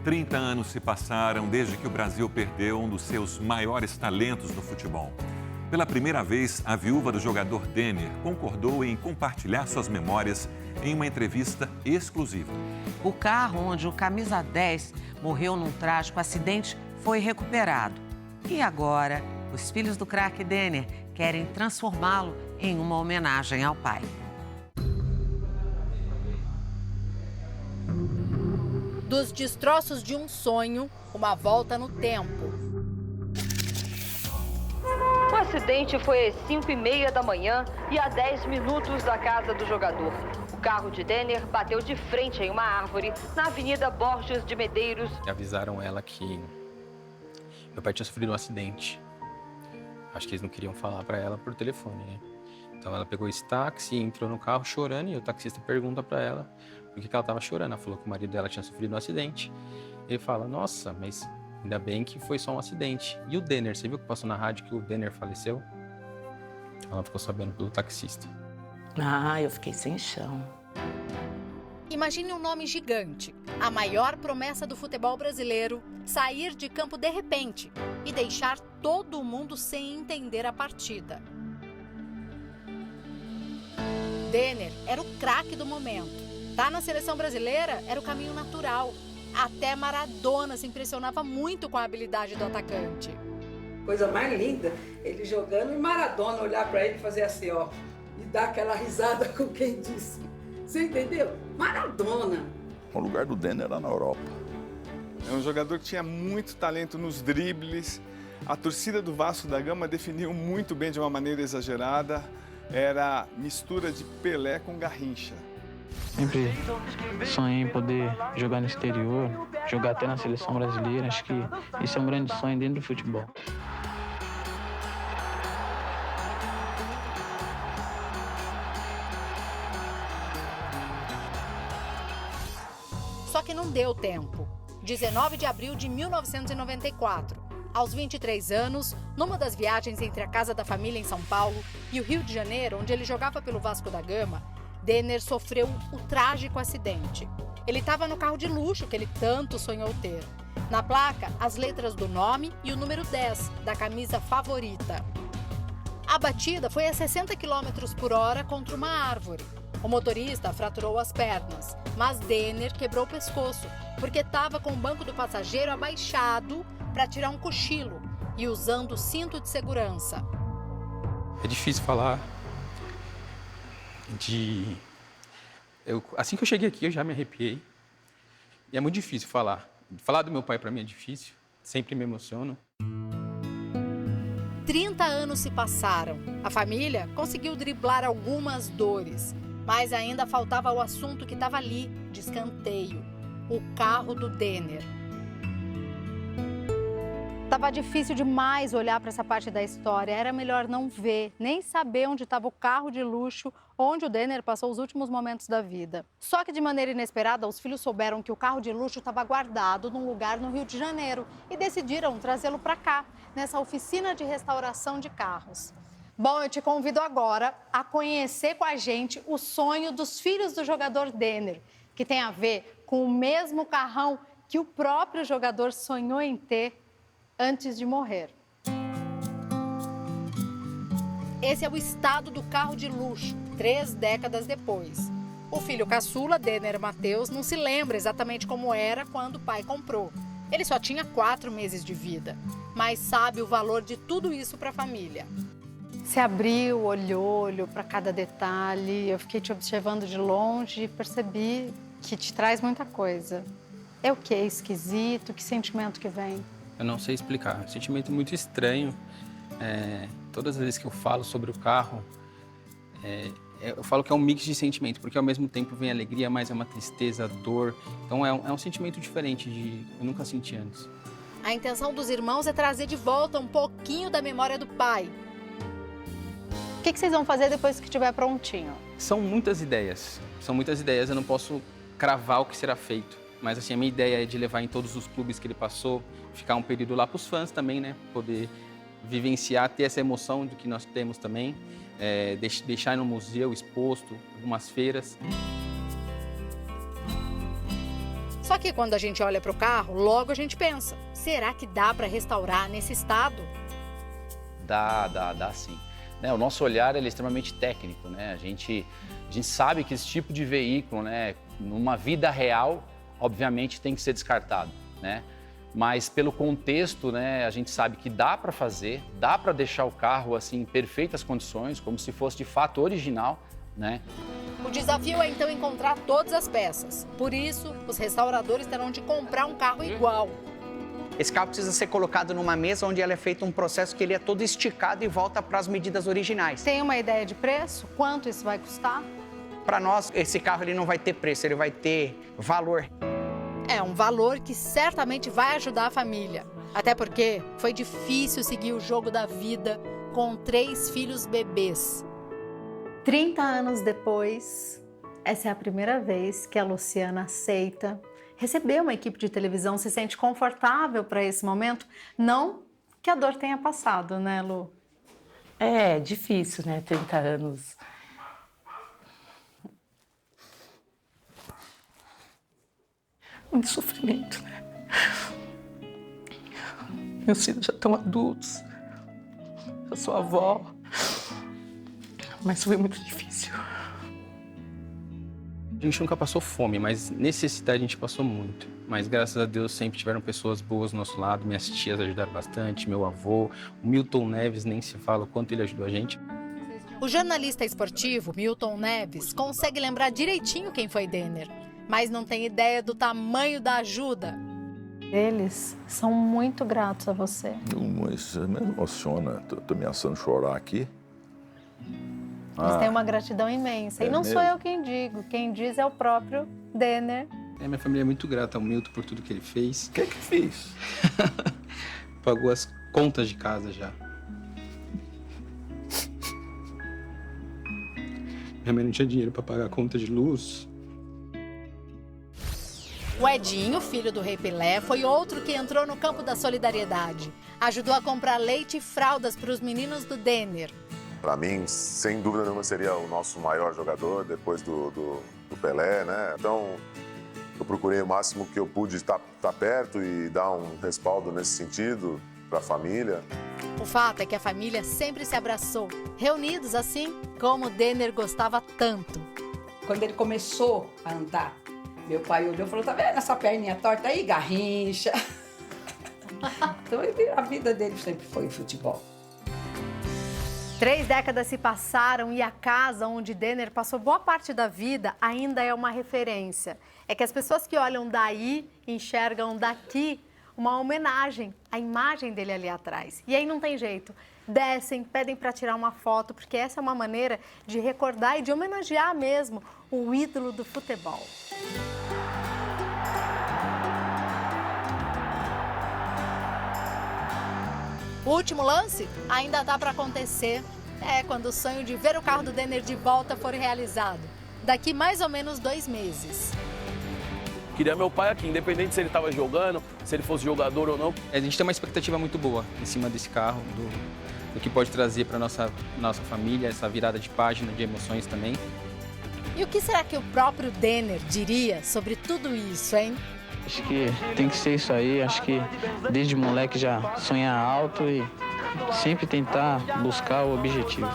30 anos se passaram desde que o Brasil perdeu um dos seus maiores talentos no futebol. Pela primeira vez, a viúva do jogador Denner concordou em compartilhar suas memórias em uma entrevista exclusiva. O carro onde o camisa 10 morreu num trágico acidente foi recuperado. E agora, os filhos do craque Denner querem transformá-lo em uma homenagem ao pai. Dos destroços de um sonho, uma volta no tempo. O acidente foi às 5h30 da manhã e a 10 minutos da casa do jogador. O carro de Denner bateu de frente em uma árvore na Avenida Borges de Medeiros. Avisaram ela que meu pai tinha sofrido um acidente. Acho que eles não queriam falar para ela por telefone, né? Então ela pegou esse táxi, entrou no carro chorando e o taxista pergunta para ela por que ela estava chorando. Ela falou que o marido dela tinha sofrido um acidente. Ele fala, nossa, mas ainda bem que foi só um acidente. E o Denner, você viu que passou na rádio que o Denner faleceu? Ela ficou sabendo pelo taxista. Ah, eu fiquei sem chão. Imagine um nome gigante, a maior promessa do futebol brasileiro, sair de campo de repente e deixar todo mundo sem entender a partida. Denner era o craque do momento. Tá na seleção brasileira era o caminho natural. Até Maradona se impressionava muito com a habilidade do atacante. Coisa mais linda, ele jogando e Maradona olhar para ele e fazer assim, ó, e dar aquela risada com quem disse. Você entendeu? Maradona. O lugar do Denner era na Europa. É um jogador que tinha muito talento nos dribles. A torcida do Vasco da Gama definiu muito bem de uma maneira exagerada. Era mistura de Pelé com Garrincha. Sempre sonhei em poder jogar no exterior, jogar até na seleção brasileira. Acho que isso é um grande sonho dentro do futebol. Só que não deu tempo. 19 de abril de 1994. Aos 23 anos, numa das viagens entre a casa da família em São Paulo e o Rio de Janeiro, onde ele jogava pelo Vasco da Gama, Denner sofreu o trágico acidente. Ele estava no carro de luxo que ele tanto sonhou ter. Na placa, as letras do nome e o número 10 da camisa favorita. A batida foi a 60 km por hora contra uma árvore. O motorista fraturou as pernas, mas Denner quebrou o pescoço, porque estava com o banco do passageiro abaixado para tirar um cochilo e usando o cinto de segurança. É difícil falar assim que eu cheguei aqui, eu já me arrepiei. E é muito difícil falar. Falar do meu pai para mim é difícil, sempre me emociono. 30 anos se passaram. A família conseguiu driblar algumas dores, mas ainda faltava o assunto que estava ali, de escanteio: o carro do Denner. Tava difícil demais olhar para essa parte da história. Era melhor não ver, nem saber onde estava o carro de luxo, onde o Denner passou os últimos momentos da vida. Só que de maneira inesperada, os filhos souberam que o carro de luxo estava guardado num lugar no Rio de Janeiro e decidiram trazê-lo para cá, nessa oficina de restauração de carros. Bom, eu te convido agora a conhecer com a gente o sonho dos filhos do jogador Denner, que tem a ver com o mesmo carrão que o próprio jogador sonhou em ter antes de morrer. Esse é o estado do carro de luxo, 3 décadas depois. O filho caçula, Denner Matheus, não se lembra exatamente como era quando o pai comprou. Ele só tinha 4 meses de vida, mas sabe o valor de tudo isso para a família. Você abriu, olhou para cada detalhe, eu fiquei te observando de longe e percebi que te traz muita coisa. É o que? É esquisito? Que sentimento que vem? Eu não sei explicar, é um sentimento muito estranho. Todas as vezes que eu falo sobre o carro, eu falo que é um mix de sentimento, porque ao mesmo tempo vem alegria, mas é uma tristeza, dor. Então é um sentimento diferente, eu nunca senti antes. A intenção dos irmãos é trazer de volta um pouquinho da memória do pai. O que vocês vão fazer depois que estiver prontinho? São muitas ideias, eu não posso cravar o que será feito. Mas assim, a minha ideia é de levar em todos os clubes que ele passou, ficar um período lá para os fãs também, né? Poder vivenciar, ter essa emoção do que nós temos também, deixar no museu exposto, algumas feiras. Só que quando a gente olha para o carro, logo a gente pensa, será que dá para restaurar nesse estado? Dá sim. O nosso olhar ele é extremamente técnico, né? A gente sabe que esse tipo de veículo, né, numa vida real, obviamente tem que ser descartado, né? Mas pelo contexto, né, a gente sabe que dá para fazer, dá para deixar o carro assim em perfeitas condições, como se fosse de fato original, né? O desafio é então encontrar todas as peças. Por isso, os restauradores terão de comprar um carro igual. Esse carro precisa ser colocado numa mesa onde ele é feito um processo que ele é todo esticado e volta para as medidas originais. Tem uma ideia de preço? Quanto isso vai custar? Para nós, esse carro ele não vai ter preço, ele vai ter valor. É um valor que certamente vai ajudar a família. Até porque foi difícil seguir o jogo da vida com 3 filhos bebês. 30 anos depois, essa é a primeira vez que a Luciana aceita receber uma equipe de televisão, se sente confortável para esse momento. Não que a dor tenha passado, né, Lu? É difícil, né? 30 anos. Muito sofrimento, né? Meus filhos já estão adultos. Eu sou avó. Mas foi muito difícil. A gente nunca passou fome, mas necessidade a gente passou muito. Mas graças a Deus sempre tiveram pessoas boas do nosso lado. Minhas tias ajudaram bastante, meu avô, o Milton Neves, nem se fala o quanto ele ajudou a gente. O jornalista esportivo Milton Neves consegue lembrar direitinho quem foi Denner, mas não tem ideia do tamanho da ajuda. Eles são muito gratos a você. Isso me emociona. Tô ameaçando chorar aqui. Eles têm uma gratidão imensa. E não sou eu quem digo. Quem diz é o próprio Denner. Minha família é muito grata ao Milton por tudo que ele fez. O que fez? Pagou as contas de casa já. Minha mãe não tinha dinheiro para pagar a conta de luz. O Edinho, filho do Rei Pelé, foi outro que entrou no campo da solidariedade. Ajudou a comprar leite e fraldas para os meninos do Denner. Para mim, sem dúvida nenhuma, seria o nosso maior jogador depois do Pelé, né? Então, eu procurei o máximo que eu pude estar perto e dar um respaldo nesse sentido para a família. O fato é que a família sempre se abraçou, reunidos assim como o Denner gostava tanto. Quando ele começou a andar, meu pai olhou e falou, tá vendo essa perninha torta aí, Garrincha? Então, a vida dele sempre foi futebol. 3 décadas se passaram e a casa onde Denner passou boa parte da vida ainda é uma referência. É que as pessoas que olham daí enxergam daqui uma homenagem à imagem dele ali atrás. E aí não tem jeito. Descem, pedem para tirar uma foto, porque essa é uma maneira de recordar e de homenagear mesmo o ídolo do futebol. O último lance ainda dá para acontecer. É quando o sonho de ver o carro do Denner de volta for realizado. Daqui mais ou menos 2 meses. Queria meu pai aqui, independente se ele estava jogando, se ele fosse jogador ou não. A gente tem uma expectativa muito boa em cima desse carro, do que pode trazer para nossa família, essa virada de página, de emoções também. E o que será que o próprio Denner diria sobre tudo isso, hein? Acho que tem que ser isso aí, acho que desde moleque já sonhar alto e sempre tentar buscar o objetivo.